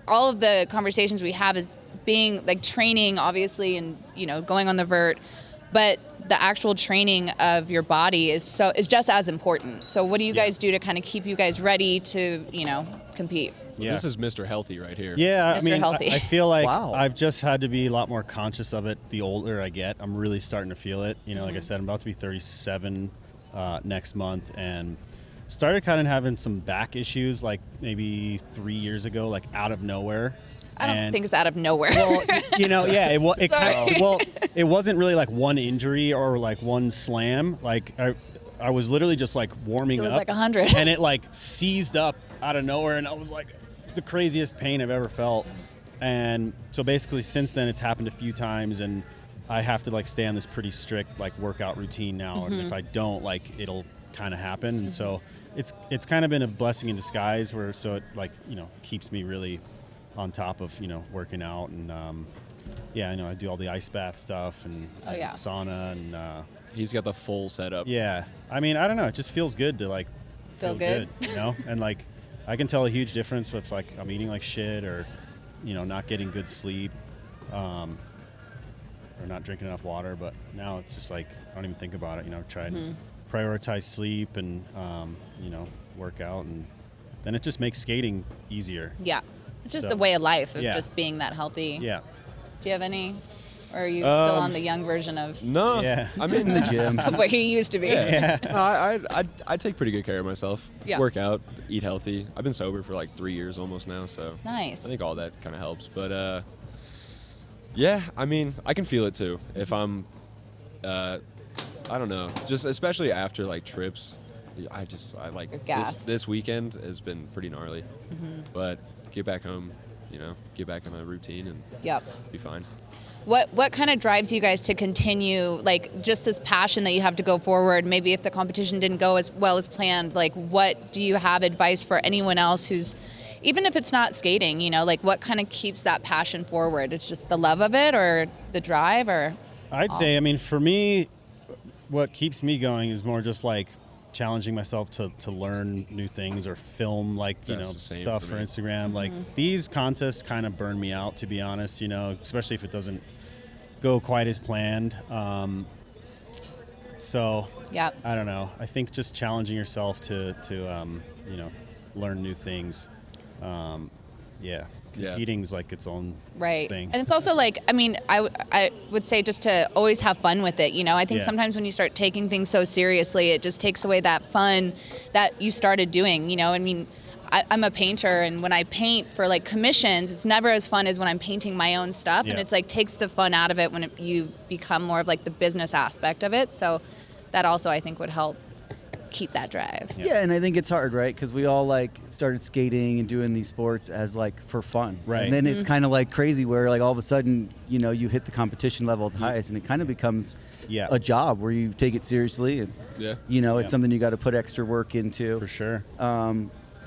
All of the conversations we have is being like training, obviously, and, going on the vert, but the actual training of your body is just as important. So what do you guys do to kind of keep you guys ready to, compete? Yeah. This is Mr. Healthy right here. Yeah, Mr. Healthy. I feel like I've just had to be a lot more conscious of it the older I get. I'm really starting to feel it. Like I said, I'm about to be 37 next month, and started kind of having some back issues like maybe 3 years ago, like out of nowhere. I don't think it's out of nowhere. Well, it wasn't really like one injury or like one slam. Like I was literally just like warming up. It was like 100. And it like seized up out of nowhere, and I was like, it's the craziest pain I've ever felt. And so basically since then it's happened a few times, and I have to like stay on this pretty strict like workout routine now. And if I don't, like it'll kind of happen. And so it's kind of been a blessing in disguise so it like, keeps me really on top of, working out. And I do all the ice bath stuff and sauna, and he's got the full setup. Yeah. I mean, I don't know. It just feels good to like feel good. And like I can tell a huge difference if like I'm eating like shit or, not getting good sleep, or not drinking enough water. But now it's just like, I don't even think about it, try and prioritize sleep and, work out, and then it just makes skating easier. Yeah. It's just a way of life of just being that healthy. Yeah. Do you have any, or are you still on the young version of No. Yeah. I'm in the gym. of where he used to be? Yeah. No, I take pretty good care of myself. Yeah. Work out, eat healthy. I've been sober for like 3 years almost now, so Nice. I think all that kind of helps. But yeah, I mean, I can feel it too. If I'm, I don't know, just especially after like trips, I like this weekend has been pretty gnarly. But get back home, get back in my routine and be fine. What kind of drives you guys to continue, like, just this passion that you have to go forward? Maybe if the competition didn't go as well as planned, like, what do you have advice for anyone else who's, even if it's not skating, like, what kind of keeps that passion forward? It's just the love of it or the drive, or? I'd say, I mean, for me, what keeps me going is more just like challenging myself to learn new things or film like stuff for Instagram. Like these contests kind of burn me out, to be honest, especially if it doesn't go quite as planned. So I don't know, I think just challenging yourself to learn new things. Competing's like its own thing. And it's also like, I mean, I would say just to always have fun with it. I think sometimes when you start taking things so seriously, it just takes away that fun that you started doing. I mean, I'm a painter, and when I paint for like commissions, it's never as fun as when I'm painting my own stuff, and it's like takes the fun out of it when you become more of like the business aspect of it. So that also I think would help keep that drive. Yeah, and I think it's hard, right? Because we all like started skating and doing these sports as like for fun, right? And then it's kind of like crazy where like all of a sudden, you know, you hit the competition level at the highest, and it kind of becomes a job where you take it seriously, and you know, it's something you got to put extra work into. For sure.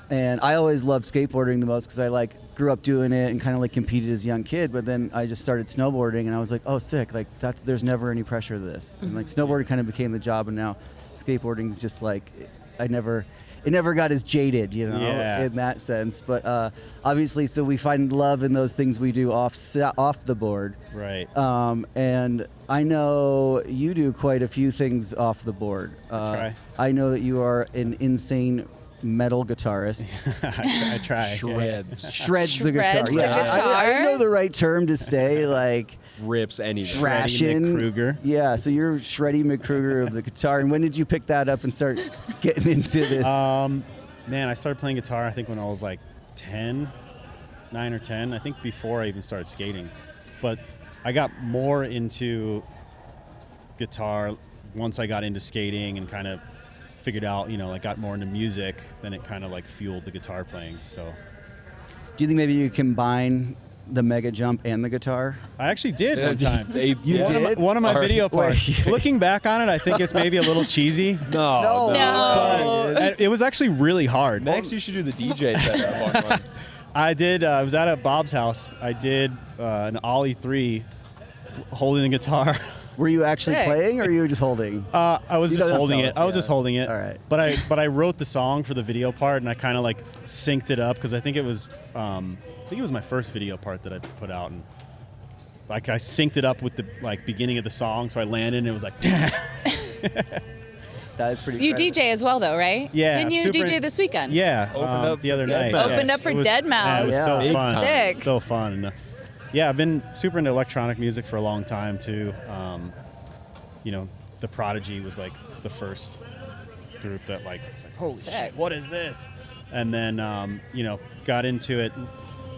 And I always loved skateboarding the most because I like grew up doing it and kind of like competed as a young kid. But then I just started snowboarding, and I was like, oh, sick! Like there's never any pressure to this. And like snowboarding kind of became the job, and now skateboarding is just like it never got as jaded, you know, in that sense. But obviously, so we find love in those things we do off the board, right? And I know you do quite a few things off the board. I know that you are an insane metal guitarist. I try. Shreds the guitar. I know the right term to say, like rips anything. Thrashing. McKruger. Yeah, so you're Shreddy McKruger of the guitar. And when did you pick that up and start getting into this? Man, I started playing guitar I think when I was like 9 or 10. I think before I even started skating. But I got more into guitar once I got into skating and kind of figured out, you know, like got more into music, then it kind of like fueled the guitar playing. So do you think maybe you combine the mega jump and the guitar? I actually did one time. You did? One of my video parts. Looking back on it, I think it's maybe a little cheesy. No. But it was actually really hard. Next, you should do the DJ set. I did. I was at Bob's house. I did an Ollie 3 holding the guitar. Were you actually playing, or you were just holding? I was just holding it. I was just holding it. All right. But I wrote the song for the video part, and I kind of like synced it up because I think it was my first video part that I put out, and like I synced it up with the like beginning of the song, so I landed and it was like. That is pretty. You DJ as well, though, right? Yeah. Didn't you DJ this weekend? Yeah. Opened up the other night. Opened up for Dead Mouse. Yeah, it was so fun. Sick. So fun. Yeah, I've been super into electronic music for a long time too. You know, The Prodigy was like the first group that like was like, holy shit, what is this? And then you know, got into it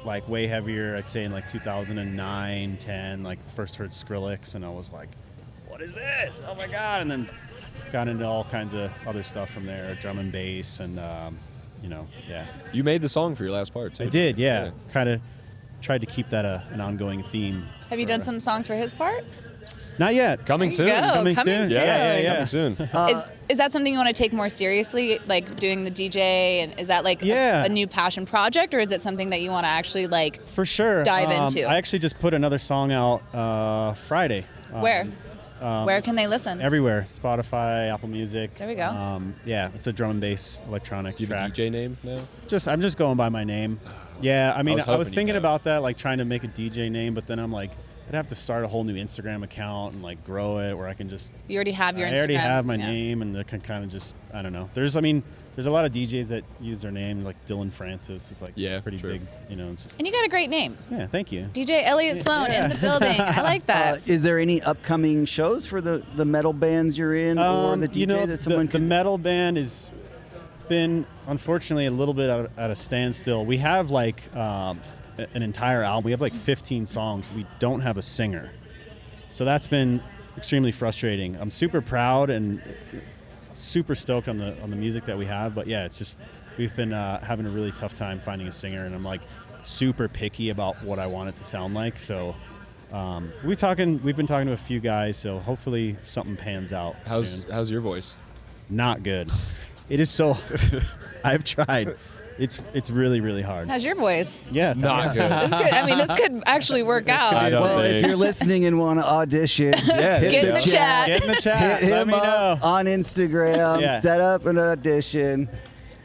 like way heavier. I'd say in like 2009, 10. Like first heard Skrillex, and I was like, what is this? Oh my god! And then got into all kinds of other stuff from there, drum and bass, and you know, You made the song for your last part too. I did, yeah. Kind of tried to keep that an ongoing theme. Have you done some songs for his part? Not yet. Coming soon. Coming soon. Yeah. Coming soon. Is that something you want to take more seriously, like doing the DJ? And is that like a new passion project, or is it something that you want to actually like for sure dive into? I actually just put another song out Friday. Where? Where can they listen? Everywhere. Spotify, Apple Music. There we go. Yeah, it's a drum and bass electronic Do you have track. a DJ name now? I'm just going by my name. Yeah, I mean, I was thinking you about that, like trying to make a DJ name, but then I'm like, I'd have to start a whole new Instagram account and like grow it where I can just. You already have your Instagram. I already have my name, and I can kind of just, I don't know. There's a lot of DJs that use their names, like Dylan Francis is like pretty big, you know. It's just, and you got a great name. Yeah, thank you. DJ Elliot Sloan in the building. I like that. Is there any upcoming shows for the metal bands you're in, or the DJ that someone the metal band has been unfortunately a little bit at a standstill. We have like an entire album. We have like 15 songs. We don't have a singer, so that's been extremely frustrating. I'm super proud and super stoked on the music that we have, but yeah, it's just we've been having a really tough time finding a singer, and I'm like super picky about what I want it to sound like. So we've been talking to a few guys, so hopefully something pans out. How's your voice? Not good. It is so. I've tried. It's really, really hard. How's your voice? Yeah, not good. This could actually work out. Well, if you're listening and want to audition, get in the chat. Get in the chat. Hit Let him me know. up on Instagram. Yeah. Set up an audition,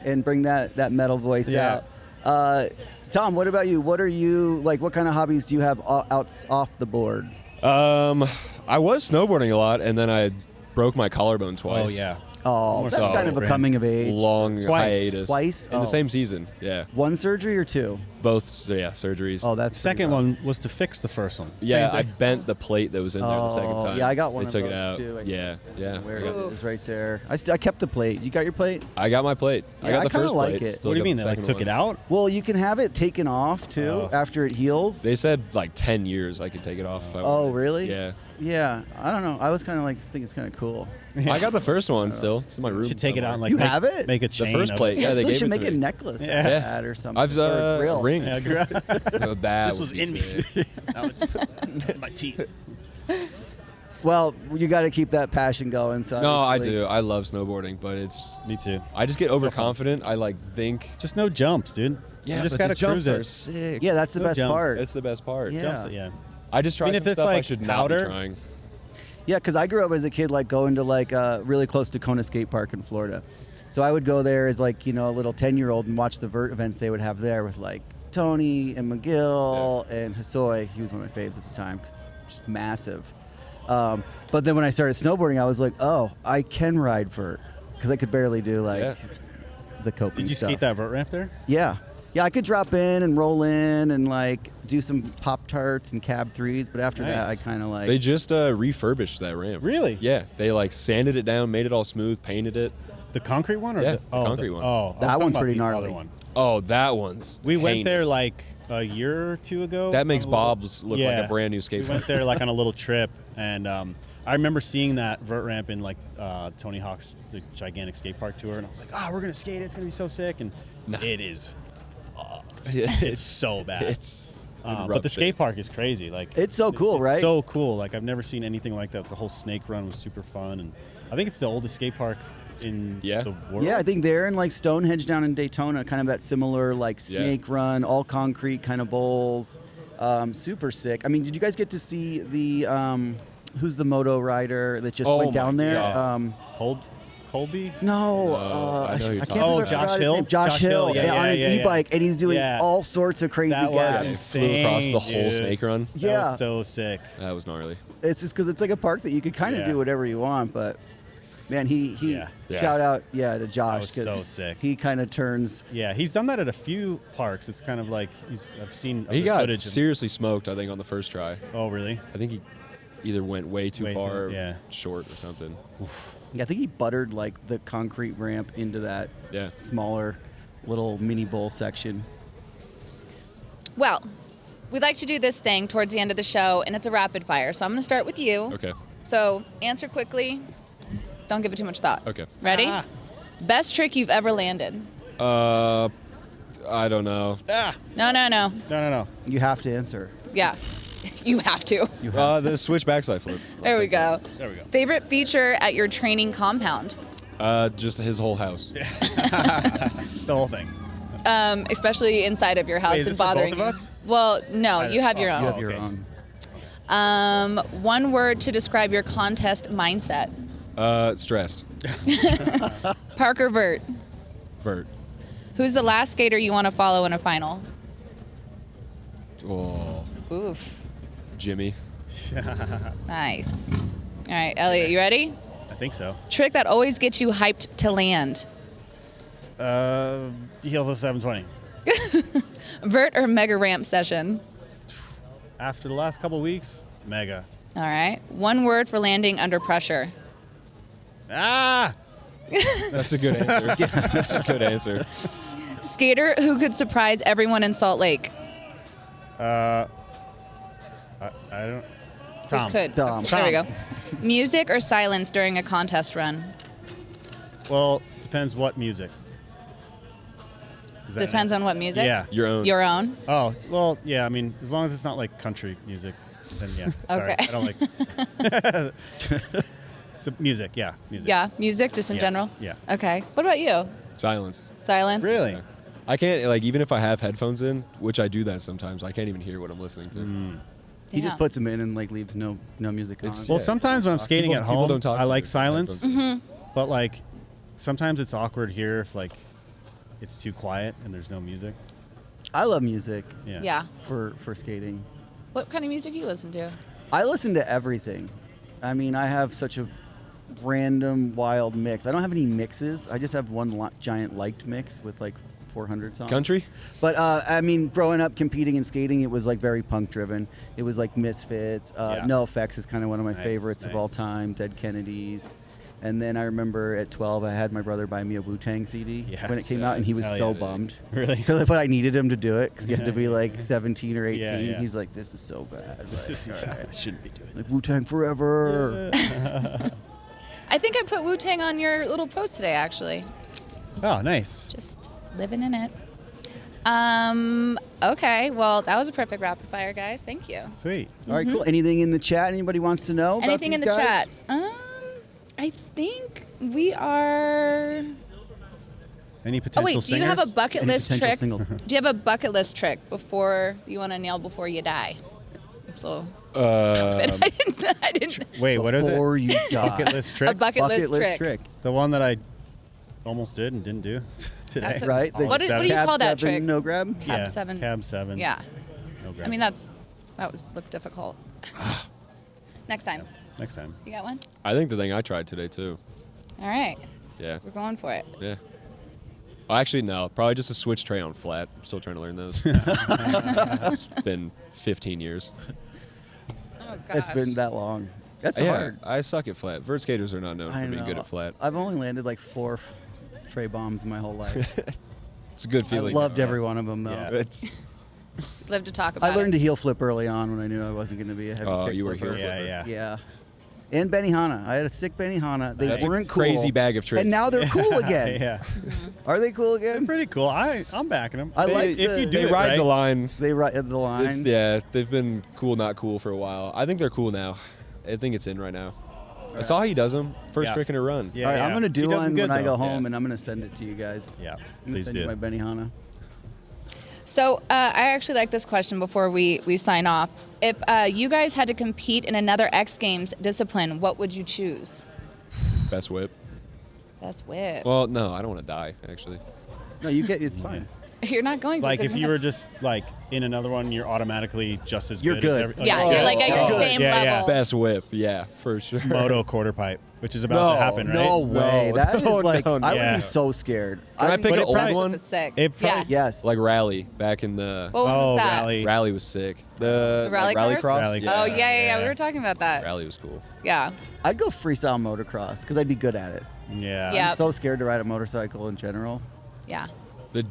and bring that metal voice out. Tom, what about you? What are you like? What kind of hobbies do you have off the board? I was snowboarding a lot, and then I broke my collarbone twice. Oh yeah. Oh, that's So, kind of a coming of age. Long hiatus. Twice? In the same season. Yeah. One surgery or two? Both. Surgeries. Oh, that's Second pretty rough. one was to fix the first one. Yeah, Same I thing. bent the plate that was in there the second Oh, time. yeah, I got one They of took those it out. too. Yeah. Where I it got, is right there. I kept the plate. You got your plate? I got my plate. I Yeah, got I the kinda first like plate. it. Still What do you got mean? the They like second took one. it out? Well, you can have it taken off too Oh. after it heals. They said like 10 years I could take it off. If I Oh, wanted. really? Yeah. Yeah, I don't know. I was kind of like, think it's kind of cool. I got the first one still. It's in my room. You should take it out and like You make, have it? make a The chain. first of plate. it. Yeah, they we gave should it make to a me. necklace Yeah. out of that or something. I've or a grill. ring. Yeah, Oh, that this would was be in me. sick. Now it's in my teeth. Well, you got to keep that passion going. So No, I obviously- do. I love snowboarding, but it's Me too. I just get overconfident. I like think. Just no jumps, dude. Yeah, you just but gotta the jumps cruise are it. sick. Yeah, that's the No best jumps. part. That's the best part. Yeah. Jumps, yeah. I just try Even some if it's stuff I like should powder. not be trying. Yeah, because I grew up as a kid, like going to like really close to Kona Skate Park in Florida. So I would go there as like, a little 10-year-old and watch the Vert events they would have there with like Tony and McGill and Hosoi. He was one of my faves at the time because just massive. But then when I started snowboarding, I was like, oh, I can ride Vert because I could barely do like Yeah. the coping Did you stuff. skate that vert ramp there? Yeah. Yeah, I could drop in and roll in and like do some Pop-Tarts and cab threes, but after that I Nice. kind of like They just refurbished that ramp. Really? Yeah. They like sanded it down, made it all smooth, painted it. The concrete one? Or Yeah, the, the concrete one. Oh, I was That talking one's about pretty the gnarly. other one. Oh, that one's. We went there heinous. like a year or two ago. That makes on a little- Bob's look like a brand new skateboard. We went there like on a little trip, and I remember seeing that vert ramp in like Tony Hawk's the gigantic skate park tour, and I was like, we're gonna skate it. It's gonna be so sick, and it is. It's so bad. It's. But the skate park is crazy. Like It's so cool, right? So cool. Like I've never seen anything like that. The whole snake run was super fun, and I think it's the oldest skate park in Yeah. the world. Yeah, I think they're in like Stonehenge down in Daytona, kind of that similar like snake run, all concrete kind of bowls. Super sick. I mean, did you guys get to see the who's the moto rider that just Oh went my down there? God. Colby. No, I know who you're I talking can't about. believe I Josh forgot his Hill? name. Josh Josh Hill, Hill, on his e-bike, and he's doing Yeah. all sorts of crazy That was Yeah, gas. he insane. flew across the whole dude. snake run. That Yeah. was so sick. That was gnarly. It's just because it's like a park that you could kind of Yeah. do whatever you want, but man, he Yeah. shout out to Josh was 'cause so sick. he kind of turns. Yeah, he's done that at a few parks. It's kind of like I've seen. He other got footage of- seriously smoked, I think, on the first try. Oh, really? I think he either went way too Way far too- or yeah. short or something. I think he buttered like the concrete ramp into that Yeah. smaller little mini bowl section. Well, we like to do this thing towards the end of the show, and it's a rapid fire. So I'm going to start with you. Okay. So answer quickly. Don't give it too much thought. Okay. Ready? Best trick you've ever landed? I don't know. No. No. You have to answer. Yeah. You have to. The switch backside flip. There we go. There we go. Favorite feature at your training compound? Just his whole house. The whole thing. Especially inside of your house Wait, is and this for both bothering of you. us? Well, no, you have your Oh, You own. have your okay. own. One word to describe your contest mindset. Stressed. Park or Vert? Vert. Who's the last skater you want to follow in a final? Oh, Oof. Jimmy. Nice. All right, Elliot, you ready? I think so. Trick that always gets you hyped to land. Heelflip 720. Vert or mega ramp session? After the last couple weeks, mega. All right. One word for landing under pressure. That's a good answer. That's a good answer. Skater who could surprise everyone in Salt Lake. I don't. Who Tom. could. Tom. There we go. Music or silence during a contest run? Well, depends what music. Is that Depends on what music? Yeah. Your own. Your own? Oh, well, yeah. I mean, as long as it's not like country music, then yeah. Sorry, Okay. I don't like. So music, yeah. Music. Yeah, music just in Yes, general? yeah. Okay. What about you? Silence. Silence? Really? I can't, like, even if I have headphones in, which I do that sometimes, I can't even hear what I'm listening to. He just Yeah. puts them in and like leaves no music on. It's- Well, Yeah. sometimes when I'm skating People- at people home, don't talk I to like me. silence. Headphones. But like, sometimes it's awkward here if like it's too quiet and there's no music. I love music Yeah. Yeah. for skating. What kind of music do you listen to? I listen to everything. I mean, I have such a random wild mix. I don't have any mixes. I just have one giant liked mix with like 400 songs. Country? But I mean, growing up competing and skating, it was like very punk driven. It was like Misfits. No Effects is kind of one of my favorites of all time. Dead Kennedys. And then I remember at 12, I had my brother buy me a Wu-Tang CD when it came out, and he was so bummed. Really? But I needed him to do it because you had to be like 17 or 18. Yeah. He's like, this is so bad. I shouldn't be doing Like Wu-Tang forever. I think I put Wu-Tang on your little post today, actually. Oh, nice. Just living in it. Okay, well, that was a perfect rapid fire, guys. Thank you. Sweet. All right, cool. Anything in the chat anybody wants to know about Anything in the these guys? chat? I think we are. Any Oh potential wait, do singers? you have a bucket Any list potential trick? singles? Do you have a bucket list trick before you want to nail before you die? So I didn't. Wait, what is it? Before you die. Bucket list trick? A bucket list trick. The one that I almost did and didn't do today. That's Right? What do you Cab call that 7, trick? No grab? Cab 7. Cab 7. Yeah. No grab. I mean that looked difficult. Next time. Next time. You got one? I think the thing I tried today too. All right. Yeah. We're going for it. Yeah. Well, actually, no. Probably just a switch tray on flat. I'm still trying to learn those. It's been 15 years. Oh gosh. It's been that long. That's Yeah, hard. I suck at flat. Vert skaters are not known I for being know. good at flat. I've only landed like 4 tray bombs in my whole life. It's a good I feeling. loved though. every one of them, though. Yeah. It's Live to talk about I learned it. to heel flip early on when I knew I wasn't going to be a heavy Oh, kick you were flipper. heel flipper. Yeah. Yeah. And Benihana. I had a sick Benihana. They That's a weren't cool. crazy bag of tricks. And now they're cool again. Yeah. Are they cool again? They're pretty cool. I'm backing them. I like if you do They it ride right, the line. They ride the line. It's, yeah, they've been cool, not cool for a while. I think they're cool now. I think it's in right now. I saw how he does them. First Yeah. trick in a run. Yeah, All right, I'm going to He do does them one good, when I go though. home, Yeah. and I'm going to send it to you guys. Yeah, I'm going to please send do. you my Benihana. So I actually like this question before we sign off. If you guys had to compete in another X Games discipline, what would you choose? Best whip. Best whip. Well, no, I don't want to die, actually. No, you get it's fine. You're not going to. Like 'cause if you were just like in another one, you're automatically just as You're good. good. Yeah, you're like at your same level. Best whip, yeah, for sure. Moto quarter pipe, which is about to happen, right? No way. That is No, like, no, I would yeah. be so scared. Can I I'd be- pick an it old probably- one? It's sick. It probably- yeah. Yes. Like Rally, back in the... What one was that? rally. Rally was sick. The rally like, cars? cross? Rally Oh cars. yeah. We Yeah. were talking about that. Rally was cool. Yeah. I'd go freestyle motocross because I'd be good at it. Yeah. Yeah. I'm so scared to ride a motorcycle in general. Yeah. The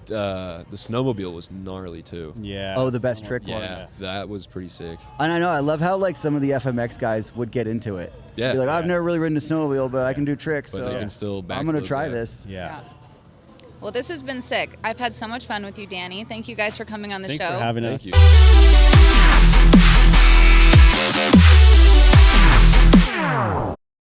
snowmobile was gnarly too. Yeah. Oh, the best trick Yeah, ones. that was pretty sick. And I know, I love how like some of the FMX guys would get into it. Yeah. Be like, I've Yeah. never really ridden a snowmobile, but I can do tricks. But so they can still back I'm gonna flip try that. this. Yeah. Well, this has been sick. I've had so much fun with you, Danny. Thank you guys for coming on the Thanks show. for having Thank us. you.